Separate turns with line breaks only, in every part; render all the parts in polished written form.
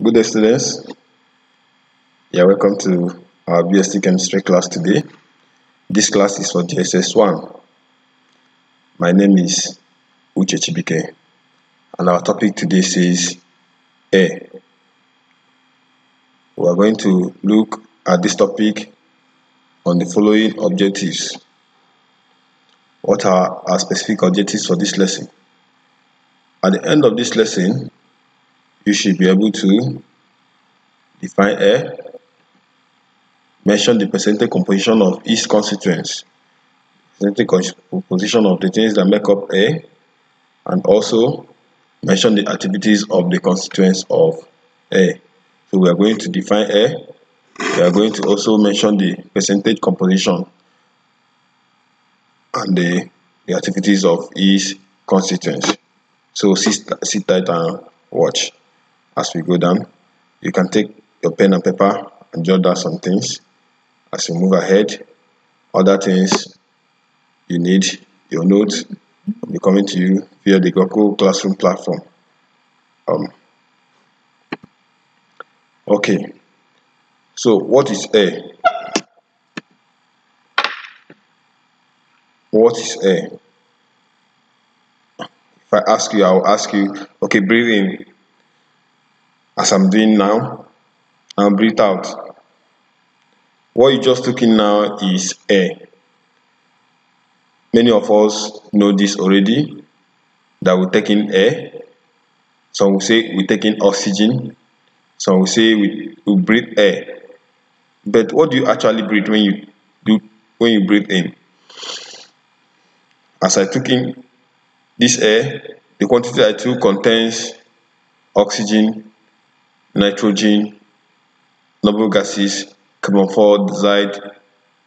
Good day, students. You're welcome to our BSc Chemistry class today. This class is for JSS 1. My name is Uche Chibike, and our topic today says air. We are going to look at this topic on the following objectives. What are our specific objectives for this lesson? At the end of this lesson, you should be able to define air, mention the percentage composition of each constituents, percentage composition of the things that make up air, and also mention the activities of the constituents of air. So we are going to define air. We are going to also mention the percentage composition and the activities of each constituent. So sit tight and watch as we go down. You can take your pen and paper and jot down some things as you move ahead. Other things you need, your notes will be coming to you via the Google Classroom platform. Okay, so what is air? What is air? If I ask you, I will ask you, okay, breathe in as I'm doing now, and breathe out. What you just took in now is air. Many of us know this already, that we take in air. Some will say we take in oxygen. Some will say we breathe air. But what do you actually breathe when you breathe in? As I took in this air, the quantity I took contains oxygen, nitrogen, noble gases, carbon dioxide,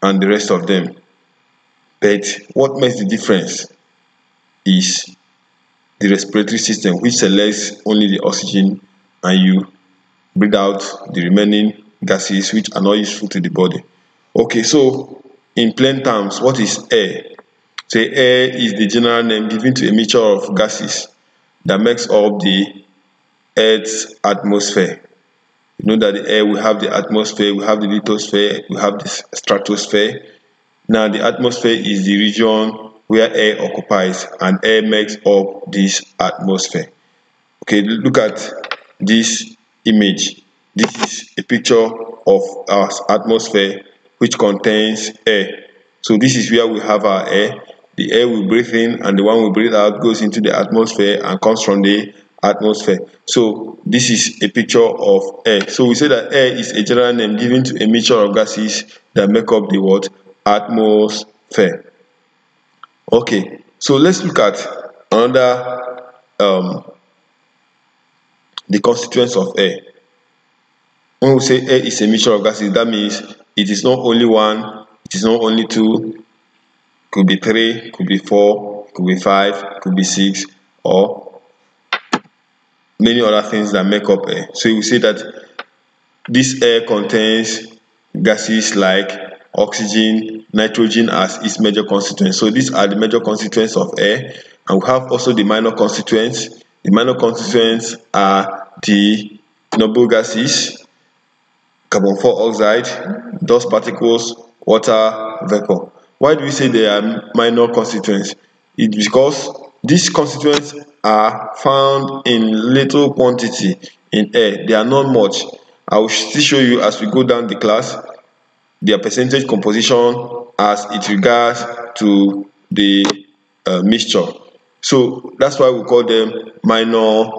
and the rest of them. But what makes the difference is the respiratory system, which selects only the oxygen, and you breathe out the remaining gases which are not useful to the body. Okay, so in plain terms, what is air? Say air is the general name given to a mixture of gases that makes up the Earth's atmosphere. You know that the air, we have the atmosphere, we have the lithosphere, we have the stratosphere. Now the atmosphere is the region where air occupies, and air makes up this atmosphere. Okay, look at this image. This is a picture of our atmosphere which contains air. So this is where we have our air. The air we breathe in and the one we breathe out goes into the atmosphere and comes from the atmosphere. So this is a picture of air. So we say that air is a general name given to a mixture of gases that make up the what? Atmosphere. Okay, so let's look at another the constituents of air. When we say air is a mixture of gases, that means it is not only one, it is not only two, could be three, could be four, could be five, could be six, or many other things that make up air. So we say that this air contains gases like oxygen, nitrogen as its major constituents. So these are the major constituents of air, and we have also the minor constituents. The minor constituents are the noble gases, carbon dioxide, dust particles, water vapor. Why do we say they are minor constituents? It's because these constituents are found in little quantity in air. They are not much. I will still show you as we go down the class their percentage composition as it regards to the mixture. So that's why we call them minor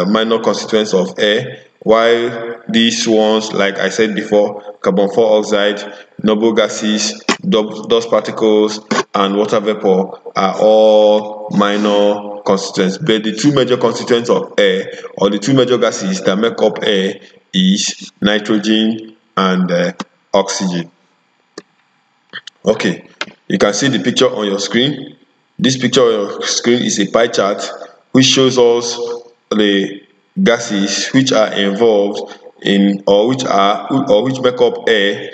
minor constituents of air, while these ones, like I said before, carbon dioxide, noble gases, dust particles, and water vapor are all minor constituents. But the two major constituents of air, or the two major gases that make up air, is nitrogen and oxygen. Okay, you can see the picture on your screen. This picture on your screen is a pie chart which shows us the gases which are involved in, or which make up air.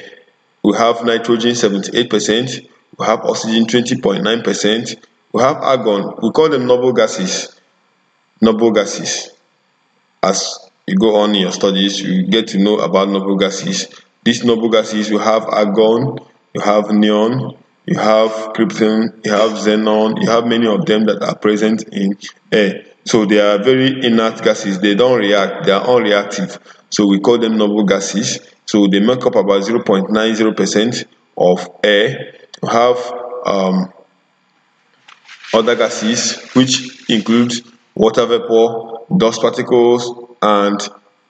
We have nitrogen 78%, we have oxygen 20.9%, we have argon. We call them noble gases. as you go on in your studies, you get to know about noble gases. These noble gases, you have argon, you have neon, you have krypton, you have xenon, you have many of them that are present in air. So they are very inert gases. They don't react, they are unreactive. So we call them noble gases. So they make up about 0.90% of air. You have other gases, which include water vapor, dust particles, and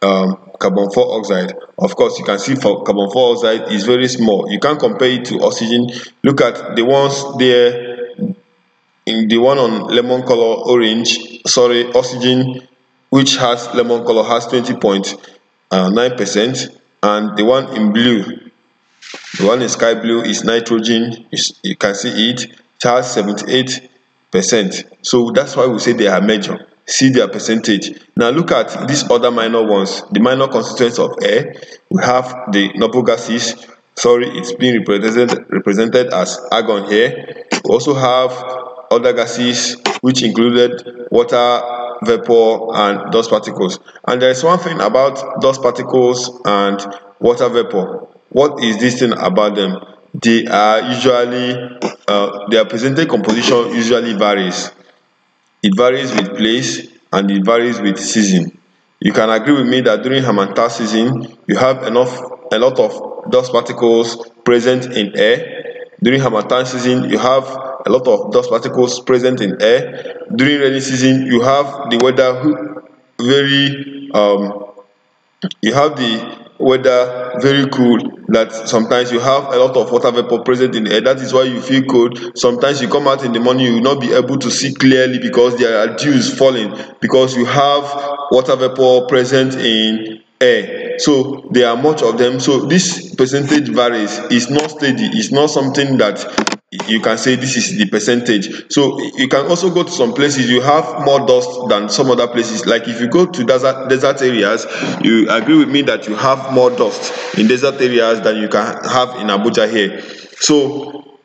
carbon dioxide. Of course, you can see for carbon dioxide is very small. You can't compare it to oxygen. Look at the ones there, in the one on lemon color orange, sorry, oxygen, which has lemon color, has 20.9%, and the one in blue, the one in sky blue, is nitrogen. You can see it has 78%. So that's why we say they are major. See their percentage. Now look at these other minor ones, the minor constituents of air. We have the noble gases. Sorry, it's being represented as argon here. We also have other gases, which included water vapor and dust particles. And there is one thing about dust particles and water vapor. What is this thing about them? They are usually their percentage composition usually varies. It varies with place and it varies with season. You can agree with me that during harmattan season, you have a lot of dust particles present in air. During harmattan season, you have a lot of dust particles present in air. During rainy season, you have the weather very cool, that sometimes you have a lot of water vapor present in the air. That is why you feel cold. Sometimes you come out in the morning, you will not be able to see clearly because there are dews falling, because you have water vapor present in air. So there are much of them. So this percentage varies. It's not steady. It's not something that you can say this is the percentage. So you can also go to some places, you have more dust than some other places. Like if you go to desert areas, you agree with me that you have more dust in desert areas than you can have in Abuja here. So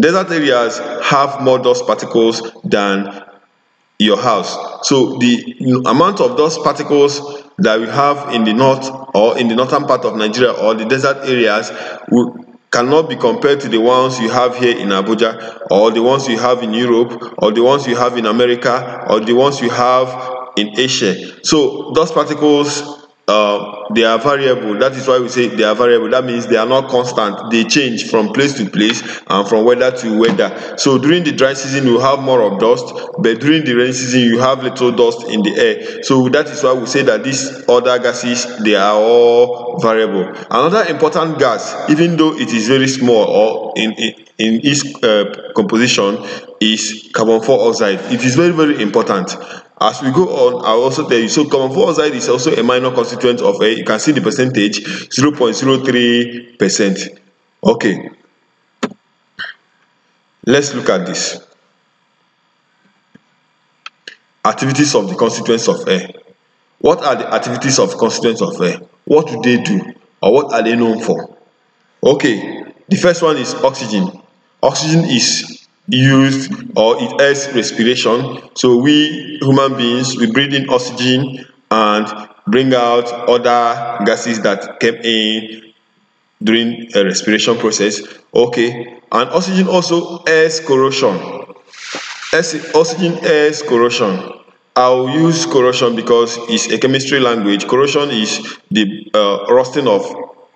desert areas have more dust particles than your house. So the amount of dust particles that we have in the north, or in the northern part of Nigeria, or the desert areas, cannot be compared to the ones you have here in Abuja, or the ones you have in Europe, or the ones you have in America, or the ones you have in Asia. So dust particles, they are variable. That is why we say they are variable. That means they are not constant. They change from place to place and from weather to weather. So during the dry season, you have more of dust, but during the rainy season, you have little dust in the air. So that is why we say that these other gases, they are all variable. Another important gas, even though it is very small or in its composition, is carbon dioxide. It is very, very important. As we go on, I'll also tell you. So carbon dioxide is also a minor constituent of air. You can see the percentage, 0.03%. Okay, let's look at this. Activities of the constituents of air. What are the activities of constituents of air? What do they do, or what are they known for? Okay, the first one is oxygen. Oxygen is used, or it aids respiration. So we human beings, we breathe in oxygen and bring out other gases that came in during a respiration process. Okay, and oxygen also aids corrosion. Oxygen aids corrosion. I'll use corrosion because it's a chemistry language. Corrosion is the rusting of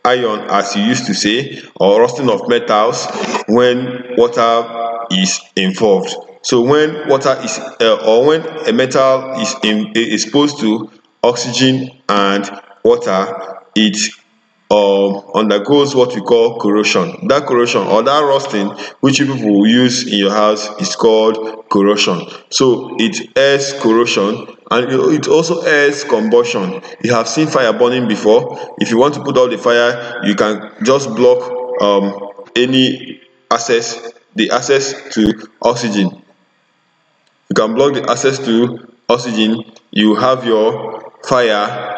iron, as you used to say, or rusting of metals when water is involved. So when water is or when a metal is exposed to oxygen and water, it undergoes what we call corrosion. That corrosion, or that rusting, which you people will use in your house, is called corrosion. So it aids corrosion, and it also aids combustion. You have seen fire burning before. If you want to put out the fire, you can just block the access to oxygen. You can block the access to oxygen. You have your fire.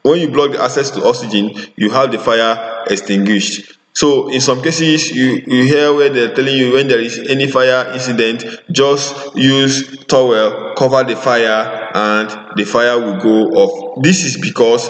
When you block the access to oxygen, you have the fire extinguished. So in some cases, you hear where they're telling you when there is any fire incident, just use towel, cover the fire, and the fire will go off. This is because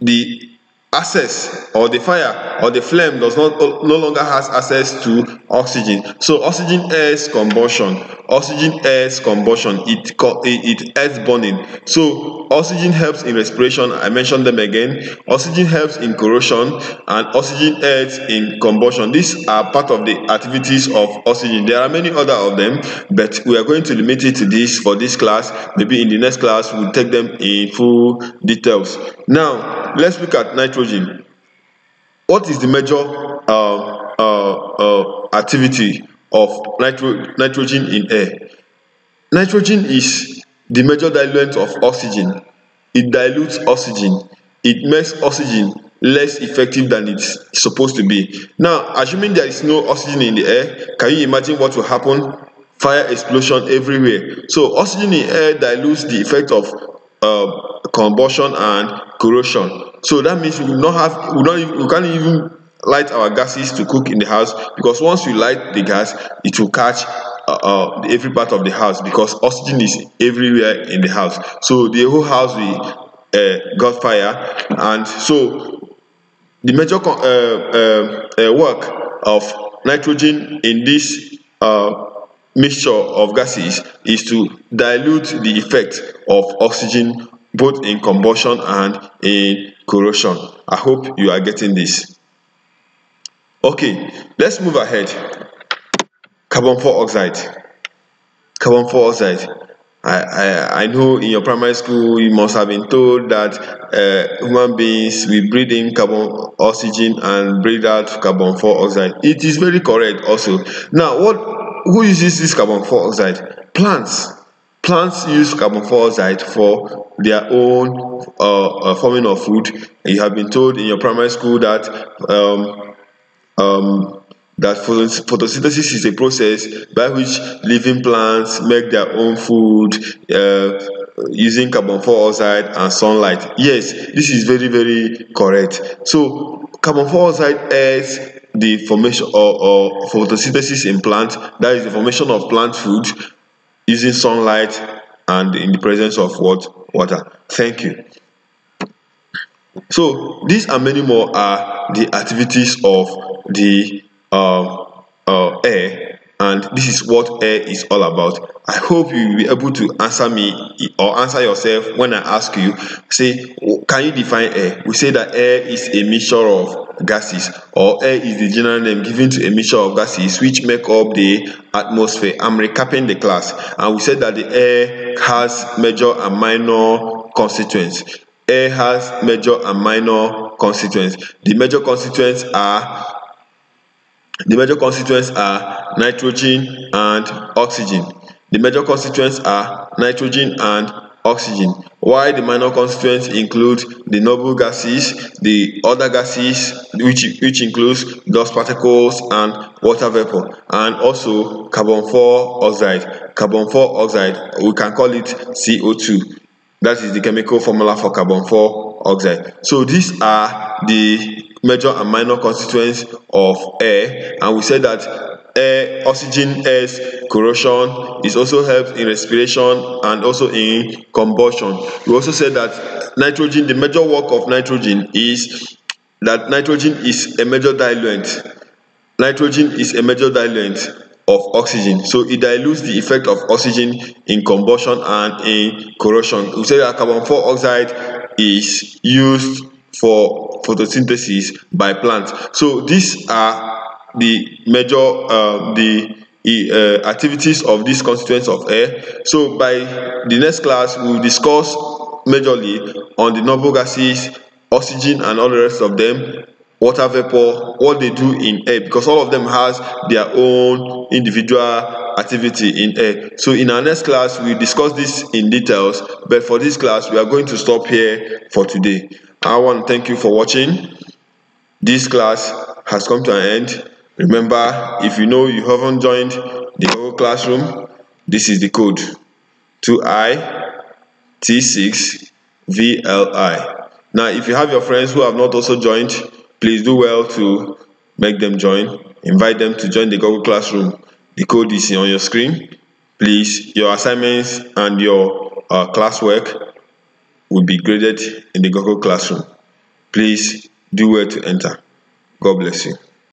the access, or the fire or the flame does not no longer has access to oxygen. So oxygen aids combustion. It aids burning. So oxygen helps in respiration. I mentioned them again. Oxygen helps in corrosion, and oxygen aids in combustion. These are part of the activities of oxygen. There are many other of them, but we are going to limit it to this for this class. Maybe in the next class we'll take them in full details. Now let's look at nitrogen. What is the major activity of nitrogen in air? Nitrogen is the major diluent of oxygen. It dilutes oxygen. It makes oxygen less effective than it's supposed to be. Now, assuming there is no oxygen in the air, can you imagine what will happen? Fire explosion everywhere. So oxygen in air dilutes the effect of combustion and corrosion. So that means we can't even light our gases to cook in the house, because once you light the gas, it will catch every part of the house, because oxygen is everywhere in the house. So the whole house will got fire. And so the major work of nitrogen in this mixture of gases is to dilute the effect of oxygen, both in combustion and in corrosion. I hope you are getting this. Okay, let's move ahead. Carbon dioxide. I know in your primary school you must have been told that human beings will breathe in carbon oxygen and breathe out carbon dioxide. It is very correct also. Now, who uses this carbon dioxide? Plants. Plants use carbon dioxide for their own forming of food. You have been told in your primary school that photosynthesis is a process by which living plants make their own food using carbon dioxide and sunlight. Yes, this is very, very correct. So carbon dioxide aids the formation or photosynthesis in plant, that is the formation of plant food using sunlight and in the presence of water. Thank you. So these and many more are the activities of the air, and this is what air is all about. I hope you will be able to answer me or answer yourself when I ask you, say, can you define air? We say that air is a mixture of gases, or air is the general name given to a mixture of gases which make up the atmosphere. I'm recapping the class, and we said that the air has major and minor constituents. Air has major and minor constituents. The major constituents are nitrogen and oxygen. While the minor constituents include the noble gases, the other gases which includes dust particles and water vapor, and also carbon dioxide. Carbon dioxide, we can call it CO2. That is the chemical formula for carbon dioxide. So these are the major and minor constituents of air, and we said that oxygen aids corrosion. It also helps in respiration and also in combustion. We also said that nitrogen, the major work of nitrogen is that nitrogen is a major diluent. Of oxygen, so it dilutes the effect of oxygen in combustion and in corrosion. We say that carbon dioxide is used for photosynthesis by plants. So these are the major activities of these constituents of air. So by the next class we will discuss majorly on the noble gases, oxygen and all the rest of them, water vapor, what they do in air, because all of them has their own individual activity in air. So in our next class we discuss this in details, but for this class we are going to stop here for today. I want to thank you for watching. This class has come to an end. Remember, if you know you haven't joined the Google Classroom, this is the code 2IT6VLI. Now if you have your friends who have not also joined, Please do well to make them join. Invite them to join the Google Classroom. The code is on your screen. Please, your assignments and your classwork will be graded in the Google Classroom. Please do well to enter. God bless you.